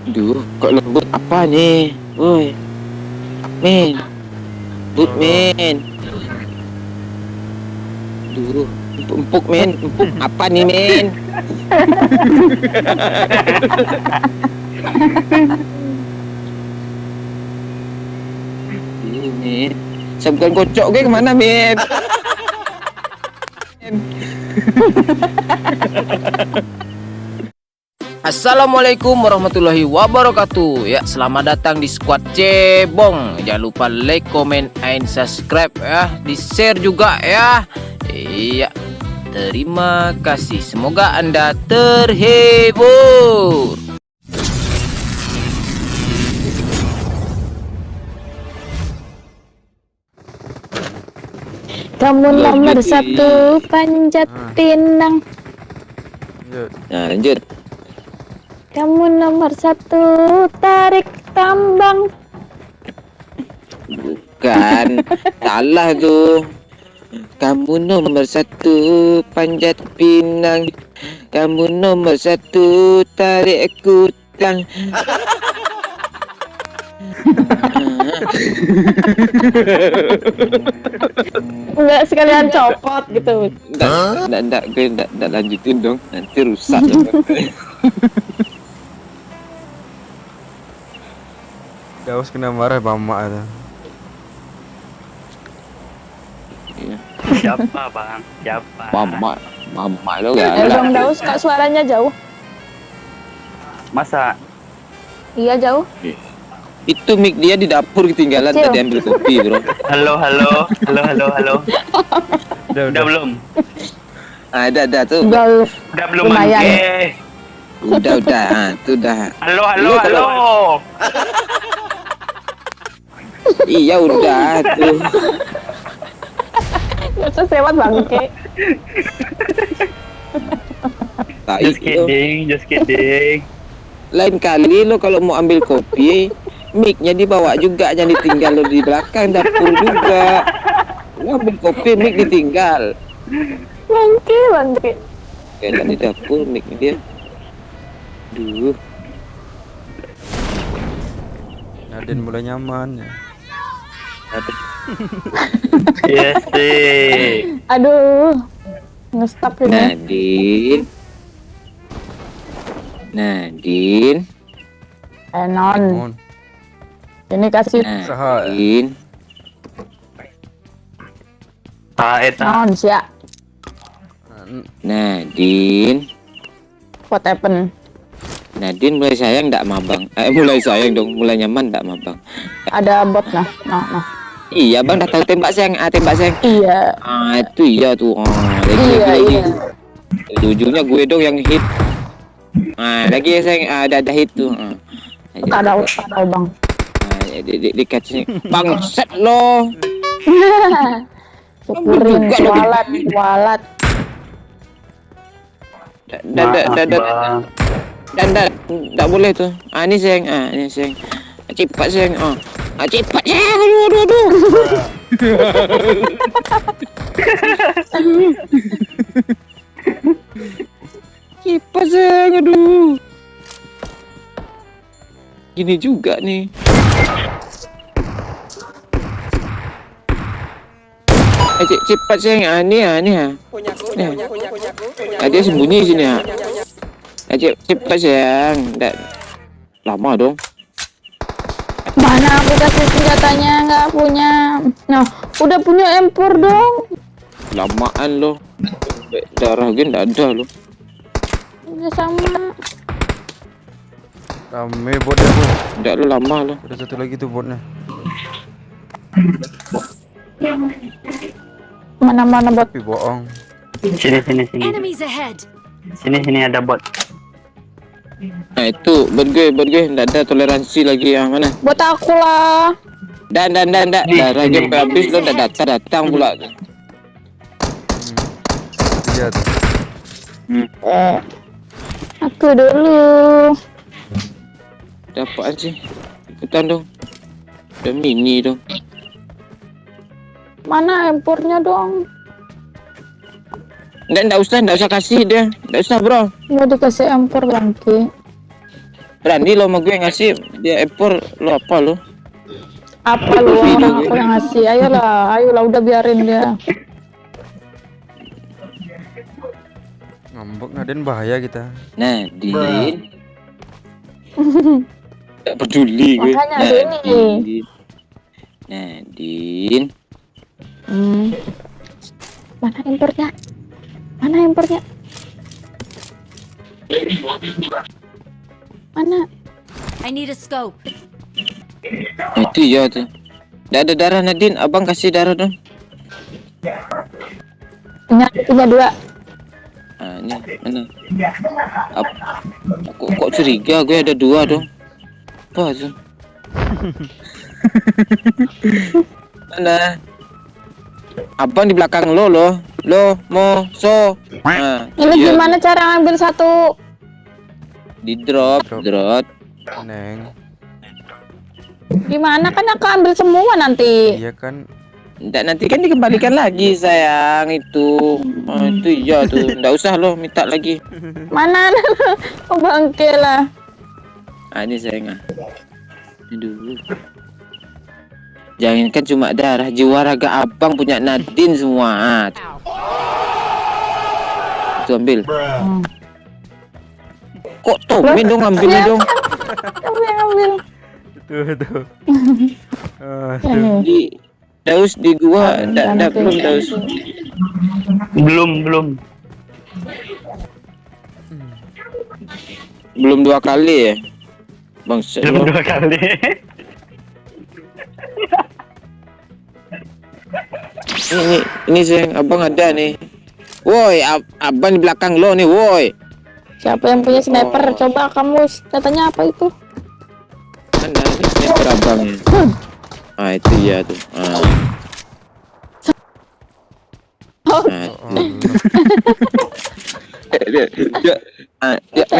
Duh, kok lembut apa nih? Woi, men, lembut men. Duh, empuk men, empuk apa nih men? Duh men, saya bukan kocok gue kemana men? Assalamualaikum warahmatullahi wabarakatuh. Ya, selamat datang di Squad Cebong. Jangan lupa like, comment, and subscribe ya. Di-share juga ya. Iya. Terima kasih. Semoga Anda terhibur. Kamu nomor satu panjat pinang. Nah, lanjut. Kamu nomor satu tarik tambang. Bukan. Salah tuh. Kamu nomor satu panjat pinang. Kamu nomor satu tarik kutang. Enggak sekalian copot gitu. Enggak, gue enggak lanjutin dong. Nanti rusak ya. Daus kena marah mama ada. Iya. Siapa bang? Siapa? Mama lo Bang galak. Daus, kak suaranya jauh. Masa? Iya jauh. Itu mic dia di dapur ketinggalan Kecil. tadi ambil kopi, bro. Halo. Udah belum? Ada tuh. Udah belum Lumayan. Mangke? Udah. Ah, tuh udah. Halo. Iya udah tuh. Terus lewat bangke. Tai Just kidding. Lain kali lo kalau mau ambil kopi, mic-nya dibawa juga, jangan ditinggal lo di belakang dapur juga. Lo ambil kopi, mic ditinggal. Bangke. Kayak di dapur mic-nya dia. Duh. Nadine mulai nyaman ya. Yes sih. Aduh. Nge-stop ini. Nadine. Non. Mohon. Ini kasih Nadine. Eta. non sia. Nadine. What happen? Nadine mulai sayang ndak mabang. Mulai sayang dong, mulai nyaman ndak mabang. Ada bot nah. Nah. Iya bang, dah tahu tembak sayang. Tembak sayang. Iya. Itu iya tuh. Lagi. Di ujungnya gue dong yang hit. Lagi ya sayang. Ada hit tuh. Kadal bang. Di catch bang set lo. Syukurin walat. Dan tak boleh tuh. Ini sayang. Ini sayang. Cepat sayang. Cepat sayang. Aduh. Cepat sayang. Aduh. Gini juga nih. Cepat sayang. Ini. Dia sembunyi sini ya. Cepat sayang. Nggak lama dong. Mana aku kasih senjatanya, nggak punya. Nah, udah punya empor dong. Lamaan lo. Darah gue nggak ada lo. Udah sama. Rame botnya bu. Nggak lo lama lo. Ada satu lagi tuh botnya. Mana bot? Tapi bohong. Sini. Enemies ahead. Sini ada bot. Nah itu buat gue nggak ada toleransi lagi yang mana. Buat aku lah. Dan darah gue sampai habis lo udah datang pula. Iya tuh. Aku dulu. Apaan sih? Ikutan dong. Udah mini dong. Mana impornya dong? Nggak usah kasih dia. Nggak usah bro. Mau dikasih impor bangki. Berani lo sama gue ngasih dia ekor lo apa lo? Apa lu orang aku yang ngasih? Ayolah udah biarin dia. Ngambek Naden bahaya kita. Nadine. Gak peduli gue. Makanya ada ini. Nadine. Mana impornya? Mana impornya? Mana? I need a scope. Itu ya tuh. Nggak ada darah Nadine, abang kasih darah dong. Punya 2. Ah, ini mana? Kok curiga gue ada 2 dong. Apa tuh? Mana? Abang di belakang lo mau so. Nah, Ini iya. gimana cara ambil 1? Di drop. Neng. Gimana kan aku ambil semua nanti. Iya kan. Nggak, nanti kan dikembalikan lagi sayang itu. Oh, itu iya tuh. Nggak usah lo minta lagi. Mana? Oh bangke lah. Ah, ini sayang. Aduh. Jangankan cuma darah, jiwa raga abang punya Nadine semua. Ah, itu ambil. Kok Tomin dong ambilnya dong? Kamu yang ambil. Tuh. Di Daus di gua, ndak belum Daus. Belum 2 kali ya, bang. Belum 2 kali. Ini sayang, abang ada nih. Woi, abang di belakang lo nih, woi. Siapa yang punya sniper? Coba kamu katanya apa itu? Mana ini sniper abangnya? Ah, itu ya tuh. Oh,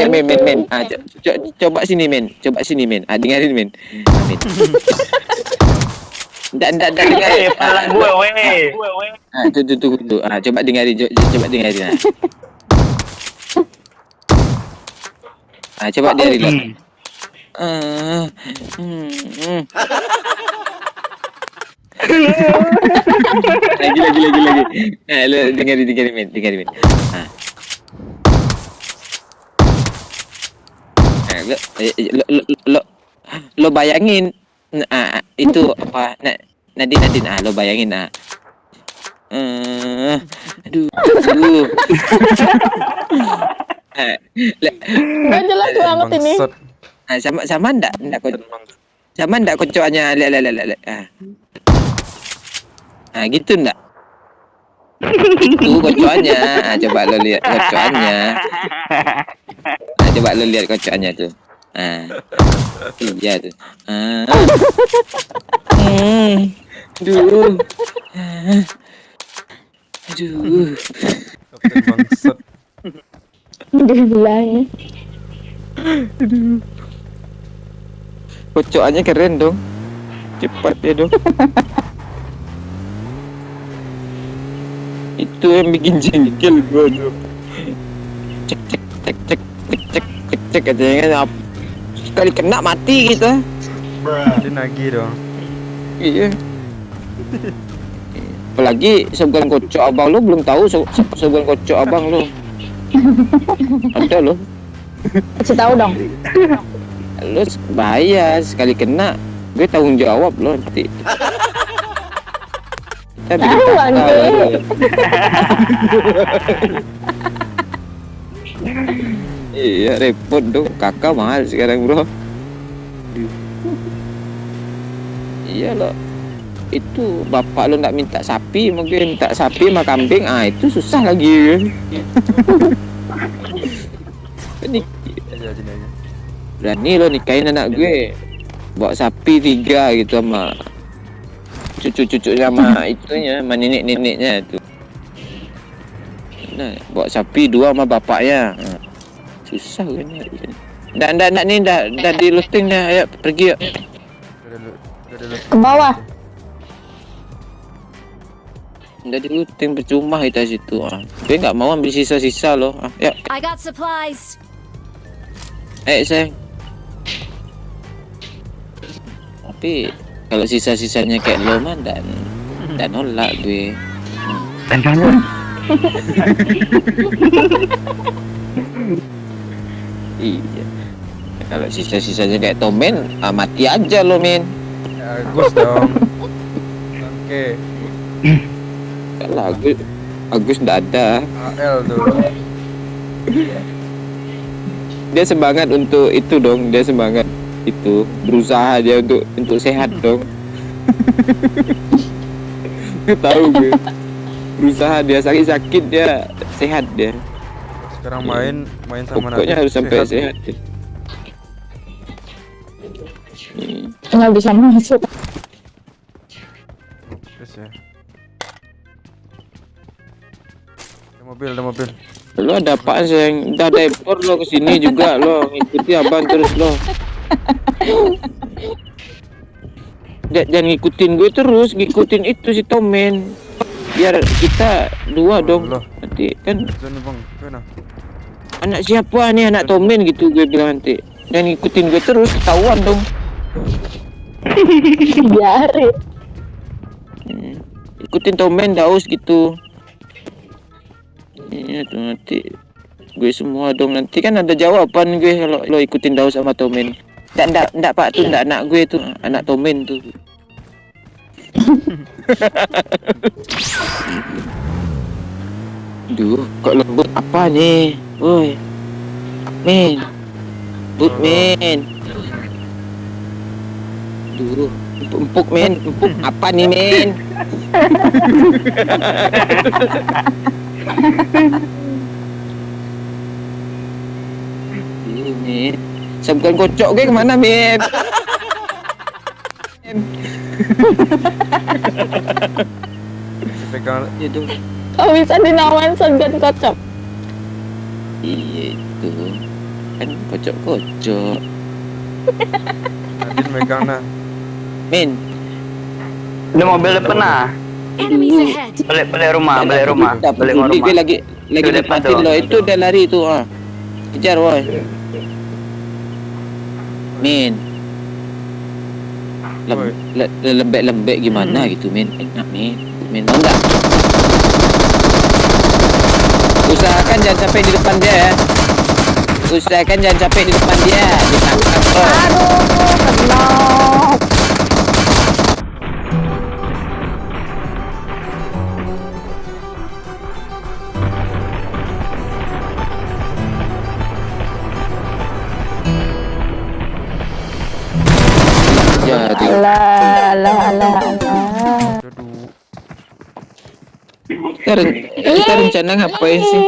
Men. Coba sini men. Dengerin men. Nggak dengerin. Pala gue, weh. Tuh. Coba dengerin. Coba dengerin. Coba dengerin lo. Lagi. Lo dengerin men. Lo bayangin itu apa Nadine lo bayangin aduh nggak jelas banget ini. Bangsat. sama ndak kocokannya lihat gitu ndak itu kocokannya coba lo lihat kocokannya coba lo lihat kocokannya tuh iya tuh aduh Kapten bangsat. Udah bilangnya. kocokannya keren dong, cepat ya dong. Itu yang bikin jengkel gue tuh. Cek katanya kan sekali kena mati kita. Dia nagih dong. Iya. Apalagi sebulan kocok abang lo belum tahu sebulan kocok abang lo. Ada lo. Kasih tahu dong. Lo bahaya sekali kena, gue tanggung jawab lo nanti. Kita bikin Tahu, kakak, Andre. lo. Iya repot dong, kakak mahal sekarang bro. Iya lo, itu bapak lo nggak minta sapi, mungkin minta sapi sama kambing, itu susah lagi. Ini Aja sini aja. berani lo nikahin anak gue, bawa sapi 3 gitu sama cucu-cucunya sama itunya, sama nenek-neneknya itu. Nah, bawa sapi 2 sama bapaknya. Susah kan ya. Ndak di looting dah, ayo pergi yuk. Udah dulu. Ke bawah. Ndak di looting percuma kita situ. Gue nggak mau ambil sisa-sisa loh. Yuk, I got supplies. sayang. Tapi kalau sisa-sisanya kayak lo mah dan nolak gue. Dan kamu Iya. Kalau sisa-sisanya kayak Tomen, mati aja lo men. Ya, Agus dong. Oke. Kalau Agus nggak ada. AL tuh. Dia semangat untuk itu dong. Dia semangat itu berusaha dia untuk sehat dong. Tahu gue. Berusaha dia sakit dia sehat dia. Sekarang main sama Pokoknya Nadine harus sampai sehat. sehat dia. Nggak bisa masuk. Terus ya. Ada mobil. Lo ada apaan sayang? Udah ada impor lo kesini juga lo ngikuti abang terus lo. Jangan ngikutin gue terus, ngikutin itu si Tomen. Biar kita dua dong. Loh. Nanti kan Sini bang, mana? anak siapa nih anak Tomen gitu gue bilang nanti. Dan ngikutin gue terus ketahuan dong. Biarin. Ikutin Tomen Daus gitu. Iya tuh nanti gue semua dong nanti kan ada jawaban gue kalau lo ikutin Daus sama Tomen. Nggak pak tuh nggak anak gue tuh anak Tomen tuh. Duh kok lembut apa nih? Woi men, lembut men. Duh empuk men, empuk apa nih men? Ini bukan kocok gue kemana men? Pegang Ya dong. Kok bisa dinawan segan kocok? Iya itu kan kocok-kocok Nadine megang nah. men. Ada mobil depan nah. Enemies ahead. Balik rumah. Balik Gue rumah. lagi Itu depan nempatin tuh. lo itu dia lari itu kejar woi men. Woi. Lembek gimana gitu men, enak men mau nggak? Usahakan jangan sampai di depan dia ya. Usahakan jangan sampai di depan dia. Ditangkap lo. Aduh, kenop. Jadi Alah. Aduh. kita rencana ngapain sih?